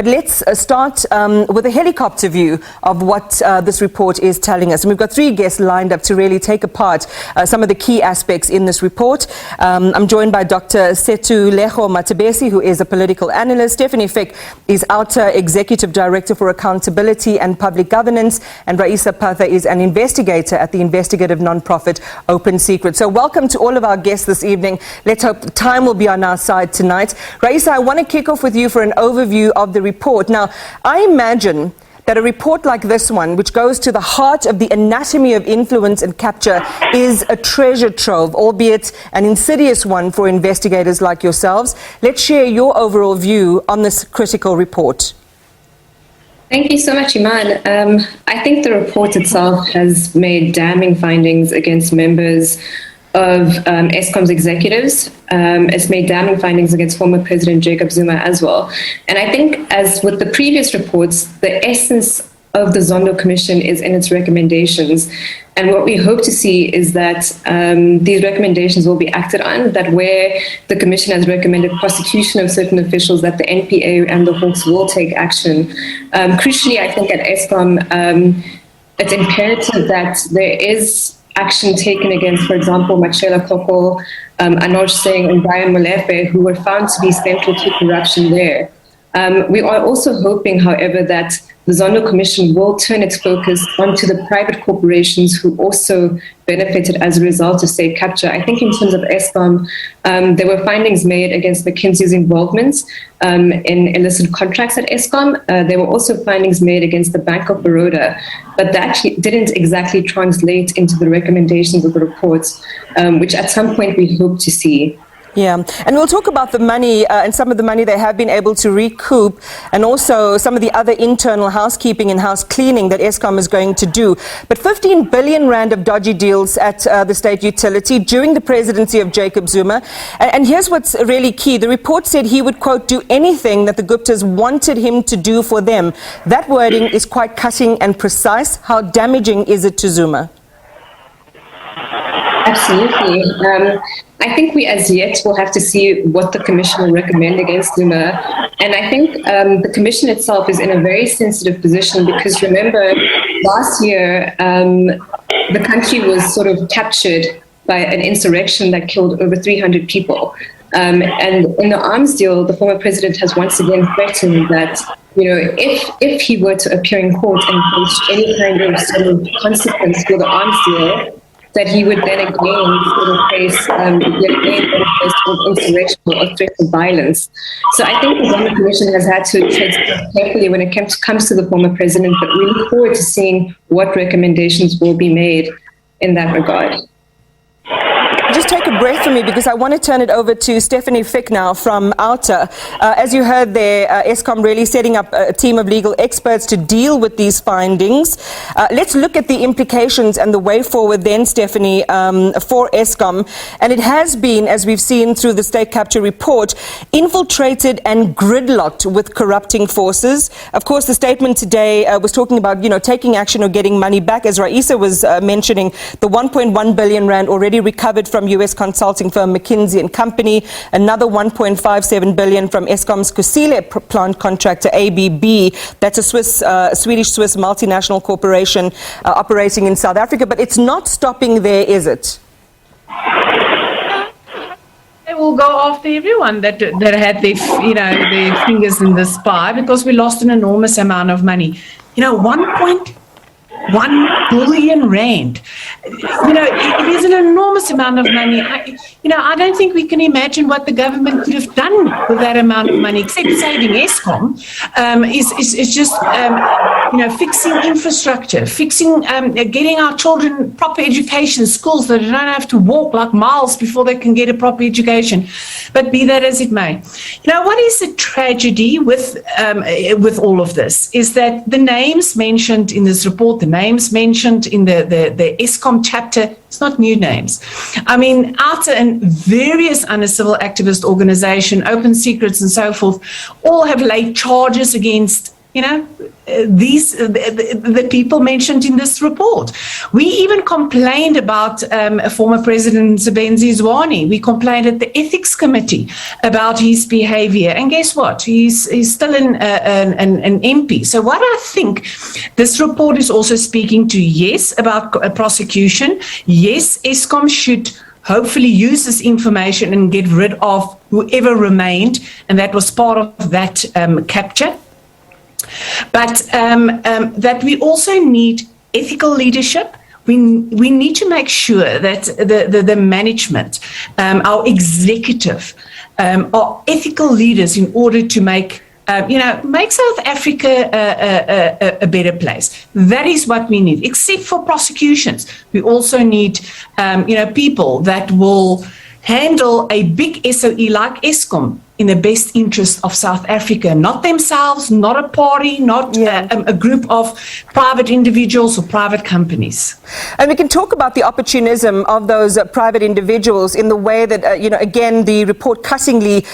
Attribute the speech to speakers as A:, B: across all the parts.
A: But let's start with a helicopter view of what this report is telling us. And we've got three guests lined up to really take apart some of the key aspects in this report. I'm joined by Dr. Sethulego Matebesi, who is a political analyst. Stefanie Fick is Outa Executive Director for Accountability and Public Governance. And Raeesa is an investigator at the investigative non-profit Open Secret. So welcome to all of our guests this evening. Let's hope time will be on our side tonight. Raeesa, I want to kick off with you for an overview of the report. Now, I imagine that a report like this one, which goes to the heart of the anatomy of influence and capture, is a treasure trove, albeit an insidious one for investigators like yourselves. Let's share your overall view on this critical report.
B: Thank you so much, Iman. I think the report itself has made damning findings against members of Eskom's executives. It's made damning findings against former President Jacob Zuma as well. And I think, as with the previous reports, the essence of the Zondo Commission is in its recommendations. And what we hope to see is that these recommendations will be acted on, that where the Commission has recommended prosecution of certain officials, that the NPA and the Hawks will take action. Crucially, I think at Eskom, it's imperative that there is action taken against, for example, Machela Koko, Anoj Singh and Brian Molefe, who were found to be central to corruption there. We are also hoping, however, that the Zondo Commission will turn its focus onto the private corporations who also benefited as a result of state capture. I think in terms of Eskom, there were findings made against McKinsey's involvement in illicit contracts at Eskom. There were also findings made against the Bank of Baroda, but that didn't exactly translate into the recommendations of the reports, which at some point we hope to see.
A: Yeah, and we'll talk about the money and some of the money they have been able to recoup, and also some of the other internal housekeeping and house cleaning that Eskom is going to do. But 15 billion rand of dodgy deals at the state utility during the presidency of Jacob Zuma. And here's what's really key. The report said he would, quote, do anything that the Guptas wanted him to do for them. That wording is quite cutting and precise. How damaging is it to Zuma?
B: Absolutely. I think we as yet will have to see what the Commission will recommend against Zuma. And I think the Commission itself is in a very sensitive position because, remember, last year the country was sort of captured by an insurrection that killed over 300 people. And in the arms deal, the former president has once again threatened that, you know, if he were to appear in court and face any kind of sort of consequence for the arms deal, that he would then again sort of face insurrection or threat of violence. So I think the Zondo Commission has had to tread carefully when it comes to the former president, but we look forward to seeing what recommendations will be made in that regard.
A: Just take a breath for me because I want to turn it over to Stefanie Fick now from Outa. As you heard there, Eskom really setting up a team of legal experts to deal with these findings. Let's look at the implications and the way forward then, Stefanie, for Eskom. And it has been, as we've seen through the state capture report, infiltrated and gridlocked with corrupting forces. Of course, the statement today was talking about, taking action or getting money back. As Raeesa was mentioning, the 1.1 billion rand already recovered from U.S. consulting firm McKinsey & Company, another 1.57 billion from Eskom's Kusile plant contractor ABB. That's a Swedish-Swiss multinational corporation operating in South Africa. But it's not stopping there, is it?
C: They will go after everyone that had their fingers in this pie, because we lost an enormous amount of money. 1.1 billion rand. It is an enormous amount of money. I don't think we can imagine what the government could have done with that amount of money, except saving Eskom. Is just fixing infrastructure, getting our children proper education, schools that they don't have to walk like miles before they can get a proper education. But be that as it may, what is a tragedy with all of this is that the names mentioned in this report, the names mentioned in the Eskom chapter, it's not new names. I mean, Outa and various other civil activist organizations, Open Secrets and so forth, all have laid charges against the people mentioned in this report. We even complained about former President Msebenzi Zwane. We complained at the Ethics Committee about his behavior. And guess what? He's still an MP. So what I think this report is also speaking to, yes, about prosecution. Yes, Eskom should hopefully use this information and get rid of whoever remained. And that was part of that capture. But that we also need ethical leadership. We need to make sure that the management, our executive, are ethical leaders in order to make South Africa a better place. That is what we need. Except for prosecutions, we also need people that will handle a big SOE like Eskom in the best interest of South Africa, not themselves, not a party, not a group of private individuals or private companies.
A: And we can talk about the opportunism of those private individuals in the way that, again, the report cuttingly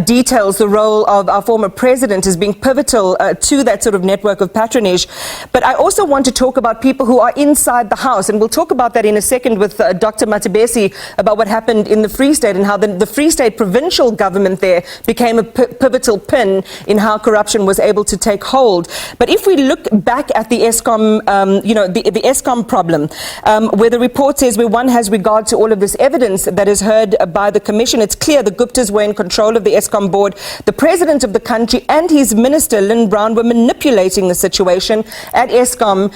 A: details the role of our former president as being pivotal to that sort of network of patronage. But I also want to talk about people who are inside the House, and we'll talk about that in a second with Dr. Matebesi about what happened in the Free State and how the Free State provincial government there became a pivotal pin in how corruption was able to take hold. But if we look back at the Eskom, the Eskom problem, where the report says where one has regard to all of this evidence that is heard by the Commission, it's clear the Guptas were in control of the Eskom board. The president of the country and his minister, Lynn Brown, were manipulating the situation at Eskom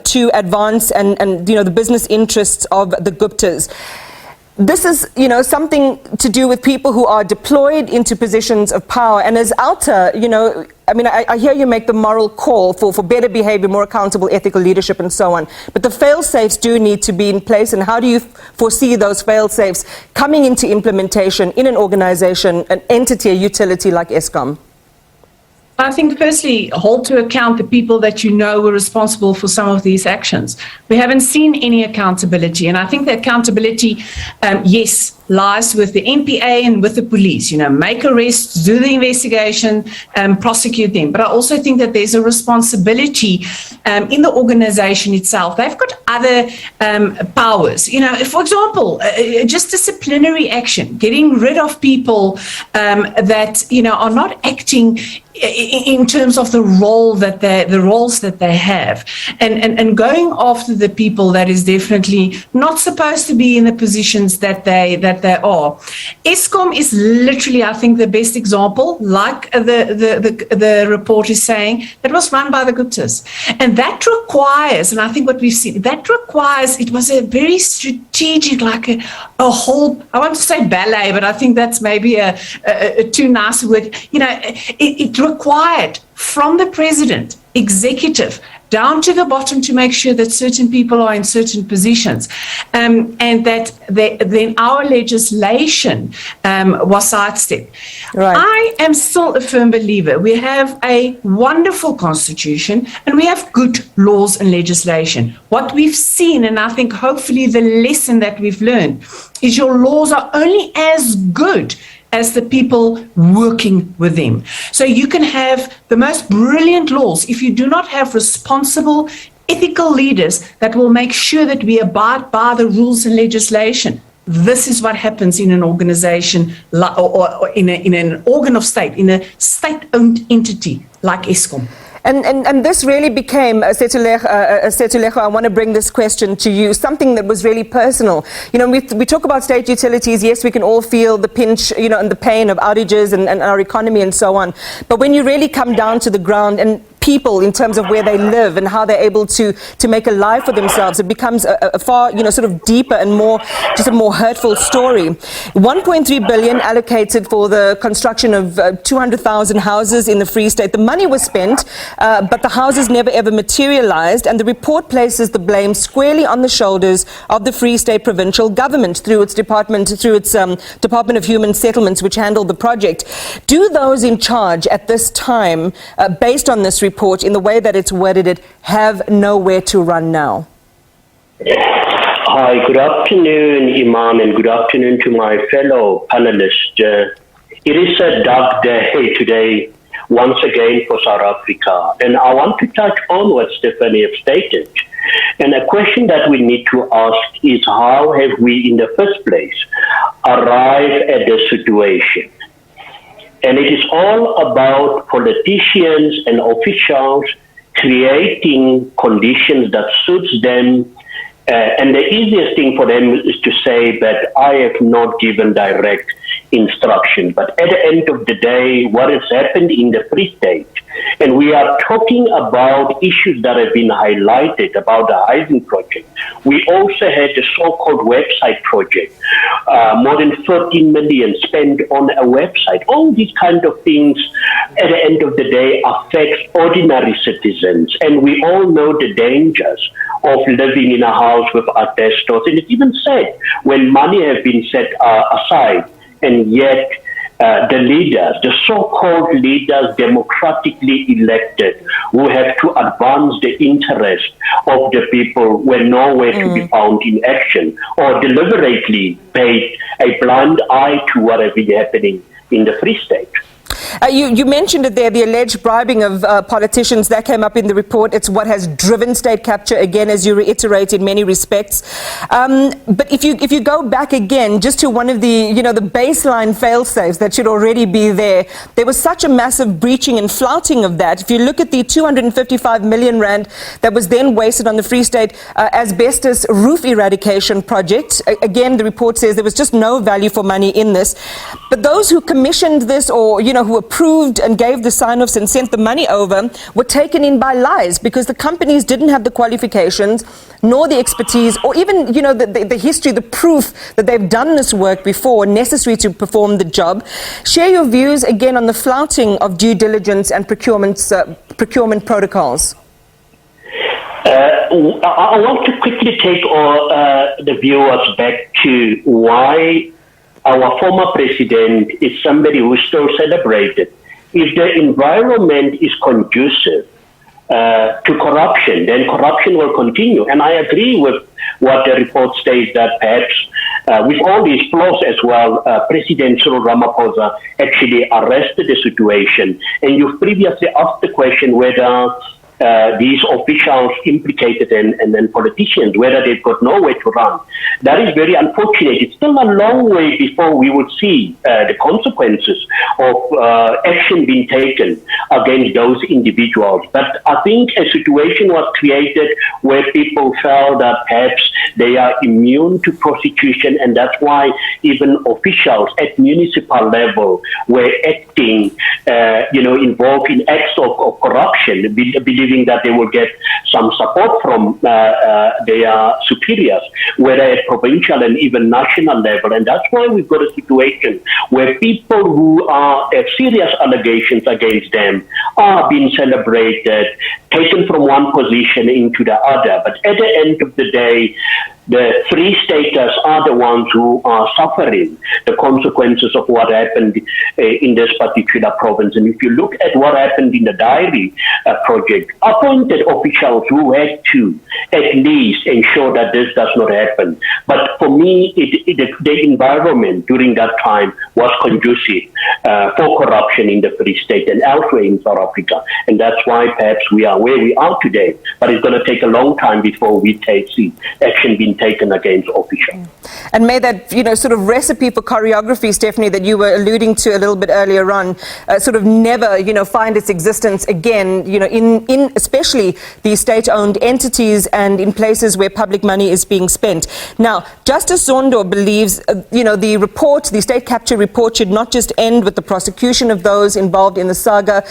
A: to advance and the business interests of the Guptas. This is, something to do with people who are deployed into positions of power. And as Outa, I hear you make the moral call for better behavior, more accountable, ethical leadership, and so on. But the fail-safes do need to be in place. And how do you foresee those fail-safes coming into implementation in an organization, an entity, a utility like Eskom?
C: I think, firstly, hold to account the people that were responsible for some of these actions. We haven't seen any accountability. And I think the accountability, yes, lies with the NPA and with the police. Make arrests, do the investigation, prosecute them. But I also think that there's a responsibility in the organization itself. They've got other powers. For example, just disciplinary action, getting rid of people that are not acting in terms of the roles that they have, and going after the people that is definitely not supposed to be in the positions that they are. Eskom is literally, I think, the best example, like the report is saying, that was run by the Guptas. And that requires, and I think what we've seen, it was a very strategic, like a whole, I want to say ballet, but I think that's maybe a too nice a word. It required from the president, executive, down to the bottom to make sure that certain people are in certain positions, and that then our legislation was sidestepped. Right. I am still a firm believer. We have a wonderful constitution and we have good laws and legislation. What we've seen, and I think hopefully the lesson that we've learned, is your laws are only as good as the people working with them. So you can have the most brilliant laws if you do not have responsible, ethical leaders that will make sure that we abide by the rules and legislation. This is what happens in an organization or in an organ of state, in a state-owned entity like Eskom.
A: And this really became, Sethulego, I want to bring this question to you, something that was really personal. We talk about state utilities. Yes, we can all feel the pinch, and the pain of outages and our economy and so on. But when you really come down to the ground and people in terms of where they live and how they're able to make a life for themselves, it becomes a far, sort of deeper and more hurtful story. 1.3 billion allocated for the construction of 200,000 houses in the Free State. The money was spent, but the houses never ever materialized, and the report places the blame squarely on the shoulders of the Free State provincial government through its Department of Human Settlements, which handled the project. Do those in charge at this time, based on this report, in the way that it's worded it, have nowhere to run now?
D: Hi, good afternoon, Iman, and good afternoon to my fellow panelists. It is a dark day today once again for South Africa. And I want to touch on what Stefanie has stated. And a question that we need to ask is, how have we in the first place arrived at this situation? And it is all about politicians and officials creating conditions that suits them. And the easiest thing for them is to say that I have not given direct instruction. But at the end of the day, what has happened in the Free State, and we are talking about issues that have been highlighted about the housing project. We also had the so-called website project, more than 13 million spent on a website. All these kind of things, at the end of the day, affects ordinary citizens. And we all know the dangers of living in a house with asbestos. And it's even said, when money has been set aside, and yet the leaders, the so-called leaders democratically elected, who have to advance the interest of the people, were nowhere to be found in action, or deliberately paid a blind eye to what has been happening in the Free State.
A: You mentioned it there, the alleged bribing of politicians. That came up in the report. It's what has driven state capture, again, as you reiterate, in many respects. But if you go back again, just to one of the, the baseline fail-safes that should already be there, there was such a massive breaching and flouting of that. If you look at the 255 million rand that was then wasted on the Free State asbestos roof eradication project, again, the report says there was just no value for money in this. But those who commissioned this, or, who approved and gave the sign-offs and sent the money over, were taken in by lies, because the companies didn't have the qualifications nor the expertise, or even the history, the proof that they've done this work before necessary to perform the job. Share your views again on the flouting of due diligence and procurement protocols.
D: I want to quickly take the viewers back to why our former president is somebody who is still celebrated. If the environment is conducive to corruption, then corruption will continue. And I agree with what the report states, that perhaps with all these flaws as well, President Cyril Ramaphosa actually arrested the situation. And you've previously asked the question whether these officials implicated and then politicians, whether they've got nowhere to run. That is very unfortunate. It's still a long way before we would see the consequences of action being taken against those individuals. But I think a situation was created where people felt that perhaps they are immune to prosecution, and that's why even officials at municipal level were acting, involved in acts of corruption, believing that they will get some support from their superiors, whether at provincial and even national level. And that's why we've got a situation where people who have serious allegations against them are being celebrated, taken from one position into the other. But at the end of the day, the Free Staters are the ones who are suffering the consequences of what happened in this particular province. And if you look at what happened in the diary project, appointed officials who had to at least ensure that this does not happen. But for me, the environment during that time was conducive for corruption in the Free State and elsewhere in South Africa. And that's why perhaps we are where we are today. But it's going to take a long time before we see action being taken against officials.
A: And may that, sort of recipe for choreography, Stefanie, that you were alluding to a little bit earlier on, sort of never, find its existence again, in especially the state-owned entities and in places where public money is being spent. Now, Justice Zondo believes, the state capture report should not just end with the prosecution of those involved in the saga.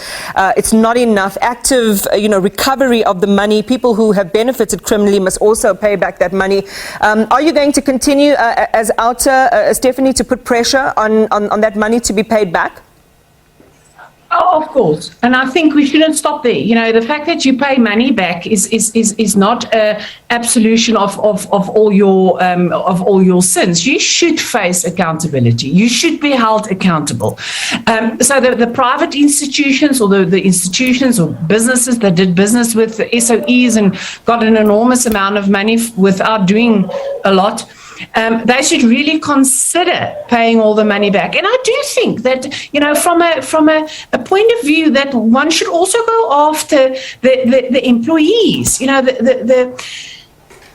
A: It's not enough. Active, recovery of the money. People who have benefited criminally must also pay back that money. Are you going to continue as Outa, Stefanie, to put pressure on that money to be paid back?
C: Oh, of course, and I think we shouldn't stop there. The fact that you pay money back is not an absolution of all your sins. You should face accountability. You should be held accountable. So the private institutions, or the institutions or businesses that did business with the SOEs and got an enormous amount of money without doing a lot, they should really consider paying all the money back. And I do think that, from a point of view, that one should also go after the employees,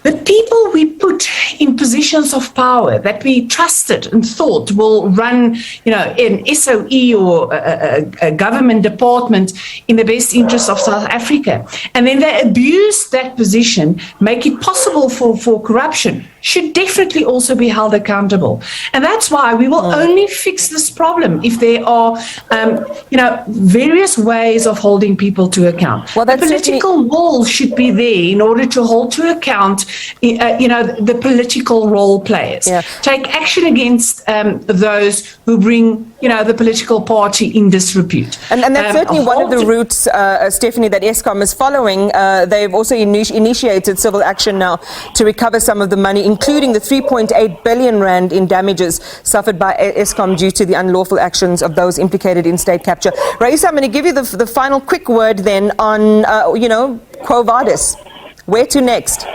C: the people we put in positions of power that we trusted and thought will run, an SOE or a government department in the best interest of South Africa. And then they abuse that position, make it possible for corruption, should definitely also be held accountable. And that's why we will only fix this problem if there are, various ways of holding people to account.
A: Well,
C: the political will should be there in order to hold to account the political role players.
A: Yeah.
C: Take action against those who bring, the political party in disrepute.
A: And that's certainly one of the routes, Stefanie, that Eskom is following. They've also initiated civil action now to recover some of the money, including the 3.8 billion rand in damages suffered by Eskom due to the unlawful actions of those implicated in state capture. Raeesa, I'm going to give you the final quick word then on, Quo Vadis. Where to next?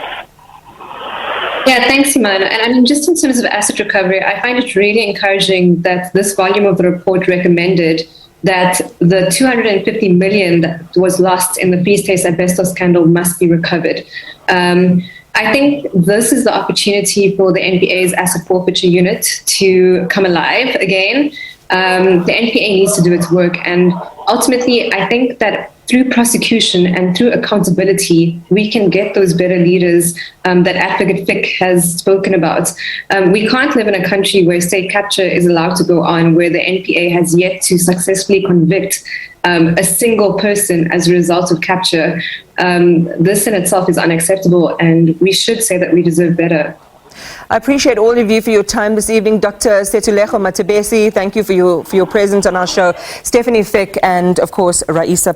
B: Yeah, thanks, Iman. And I mean, just in terms of asset recovery, I find it really encouraging that this volume of the report recommended that the 250 million that was lost in the Free State asbestos scandal must be recovered. I think this is the opportunity for the NPA's asset forfeiture unit to come alive again. The NPA needs to do its work, and ultimately, I think that through prosecution and through accountability, we can get those better leaders that Advocate Fick has spoken about. We can't live in a country where state capture is allowed to go on, where the NPA has yet to successfully convict a single person as a result of capture. This in itself is unacceptable, and we should say that we deserve better.
A: I appreciate all of you for your time this evening. Dr. Sethulego Matebesi, thank you for your presence on our show. Stefanie Fick and, of course, Raeesa.